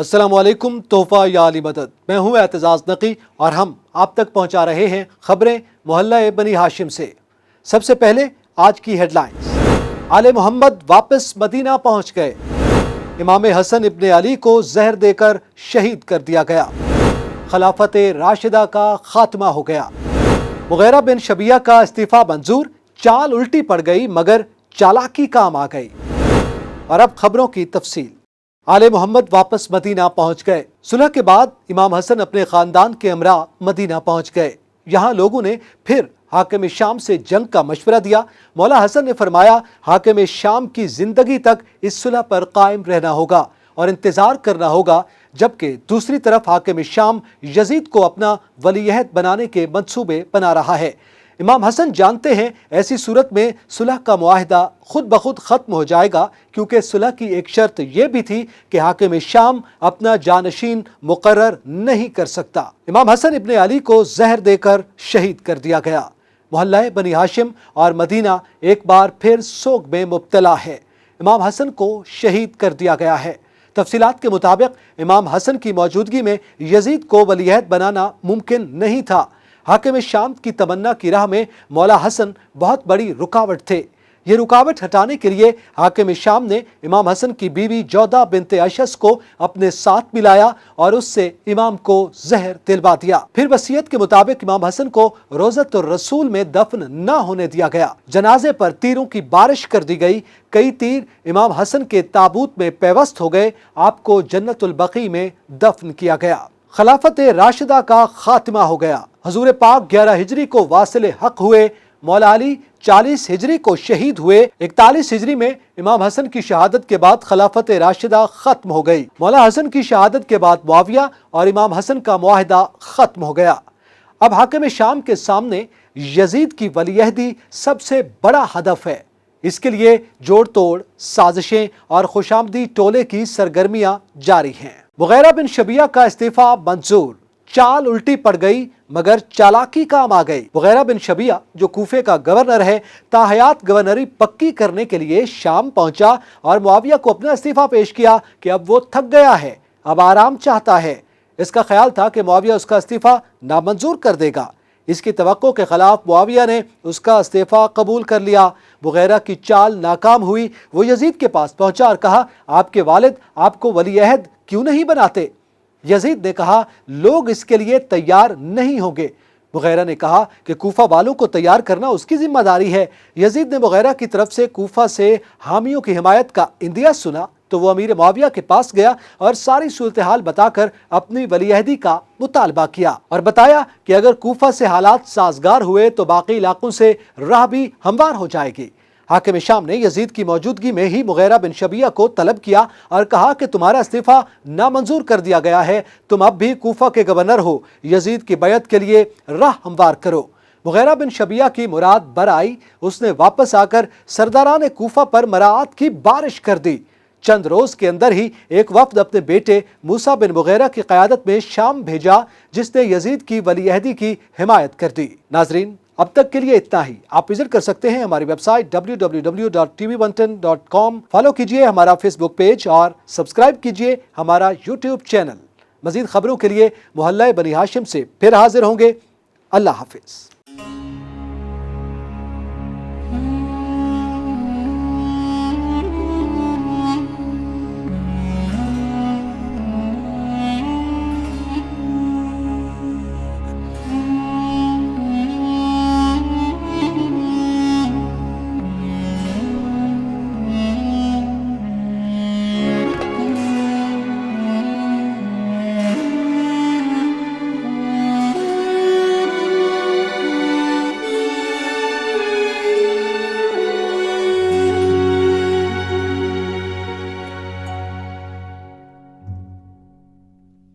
السلام علیکم، تحفہ یا علی مدد۔ میں ہوں اعتزاز نقی اور ہم آپ تک پہنچا رہے ہیں خبریں محلہ بنی ہاشم سے۔ سب سے پہلے آج کی ہیڈ لائنز۔ آل محمد واپس مدینہ پہنچ گئے۔ امام حسن ابن علی کو زہر دے کر شہید کر دیا گیا۔ خلافت راشدہ کا خاتمہ ہو گیا۔ مغیرہ بن شبیہ کا استعفیٰ منظور، چال الٹی پڑ گئی مگر چالاکی کام آ گئی۔ اور اب خبروں کی تفصیل۔ آل محمد واپس مدینہ پہنچ گئے۔ صلح کے بعد امام حسن اپنے خاندان کے ہمراہ مدینہ پہنچ گئے۔ یہاں لوگوں نے پھر حاکم شام سے جنگ کا مشورہ دیا۔ مولا حسن نے فرمایا، حاکم شام کی زندگی تک اس صلح پر قائم رہنا ہوگا اور انتظار کرنا ہوگا، جبکہ دوسری طرف حاکم شام یزید کو اپنا ولی عہد بنانے کے منصوبے بنا رہا ہے۔ امام حسن جانتے ہیں ایسی صورت میں صلح کا معاہدہ خود بخود ختم ہو جائے گا، کیونکہ صلح کی ایک شرط یہ بھی تھی کہ حاکم شام اپنا جانشین مقرر نہیں کر سکتا۔ امام حسن ابن علی کو زہر دے کر شہید کر دیا گیا۔ محلہ بنی ہاشم اور مدینہ ایک بار پھر سوگ میں مبتلا ہے۔ امام حسن کو شہید کر دیا گیا ہے۔ تفصیلات کے مطابق امام حسن کی موجودگی میں یزید کو ولی عہد بنانا ممکن نہیں تھا۔ حاکم شام کی تمنا کی راہ میں مولا حسن بہت بڑی رکاوٹ تھے۔ یہ رکاوٹ ہٹانے کے لیے حاکم شام نے امام حسن کی بیوی جودہ بنت اشس کو اپنے ساتھ ملایا اور اس سے امام کو زہر دلوا دیا۔ پھر وصیت کے مطابق امام حسن کو روضۃ الرسول میں دفن نہ ہونے دیا گیا۔ جنازے پر تیروں کی بارش کر دی گئی۔ کئی تیر امام حسن کے تابوت میں پیوست ہو گئے۔ آپ کو جنت البقیع میں دفن کیا گیا۔ خلافت راشدہ کا خاتمہ ہو گیا۔ حضور پاک 11 ہجری کو واصل حق ہوئے۔ مولا علی 40 ہجری کو شہید ہوئے۔ 41 ہجری میں امام حسن کی شہادت کے بعد خلافت راشدہ ختم ہو گئی۔ مولا حسن کی شہادت کے بعد معاویہ اور امام حسن کا معاہدہ ختم ہو گیا۔ اب حاکم شام کے سامنے یزید کی ولی عہدی سب سے بڑا ہدف ہے۔ اس کے لیے جوڑ توڑ، سازشیں اور خوشامدی ٹولے کی سرگرمیاں جاری ہیں۔ مغیرہ بن شبیہ کا استعفیٰ منظور، چال الٹی پڑ گئی مگر چالاکی کام آ گئی۔ مغیرہ بن شبیہ جو کوفے کا گورنر ہے، تاحیات گورنری پکی کرنے کے لیے شام پہنچا اور معاویہ کو اپنا استعفیٰ پیش کیا کہ اب وہ تھک گیا ہے، اب آرام چاہتا ہے۔ اس کا خیال تھا کہ معاویہ اس کا استعفیٰ نامنظور کر دے گا۔ اس کی توقع کے خلاف معاویہ نے اس کا استعفیٰ قبول کر لیا۔ مغیرہ کی چال ناکام ہوئی۔ وہ یزید کے پاس پہنچا اور کہا، آپ کے والد آپ کو ولی عہد کیوں نہیں بناتے؟ یزید نے کہا، لوگ اس کے لیے تیار نہیں ہوں گے۔ مغیرہ نے کہا کہ کوفہ والوں کو تیار کرنا اس کی ذمہ داری ہے۔ یزید نے مغیرہ کی طرف سے کوفہ سے حامیوں کی حمایت کا اندیہ سنا تو وہ امیر معاویہ کے پاس گیا اور ساری صورتحال بتا کر اپنی ولی عہدی کا مطالبہ کیا اور بتایا کہ اگر کوفہ سے حالات سازگار ہوئے تو باقی علاقوں سے راہ بھی ہموار ہو جائے گی۔ حاکم شام نے یزید کی موجودگی میں ہی مغیرہ بن شبیہ کو طلب کیا اور کہا کہ تمہارا استعفیٰ نامنظور کر دیا گیا ہے، تم اب بھی کوفہ کے گورنر ہو، یزید کی بیعت کے لیے راہ ہموار کرو۔ مغیرہ بن شبیہ کی مراد بر آئی۔ اس نے واپس آ کر سرداران کوفہ پر مراعات کی بارش کر دی۔ چند روز کے اندر ہی ایک وفد اپنے بیٹے موسیٰ بن مغیرہ کی قیادت میں شام بھیجا، جس نے یزید کی ولی عہدی کی حمایت کر دی۔ ناظرین، اب تک کے لیے اتنا ہی۔ آپ وزٹ کر سکتے ہیں ہماری ویب سائٹ www.tv110.com، فالو کیجئے ہمارا فیس بک پیج اور سبسکرائب کیجئے ہمارا یوٹیوب چینل۔ مزید خبروں کے لیے محلہ بنی ہاشم سے پھر حاضر ہوں گے۔ اللہ حافظ۔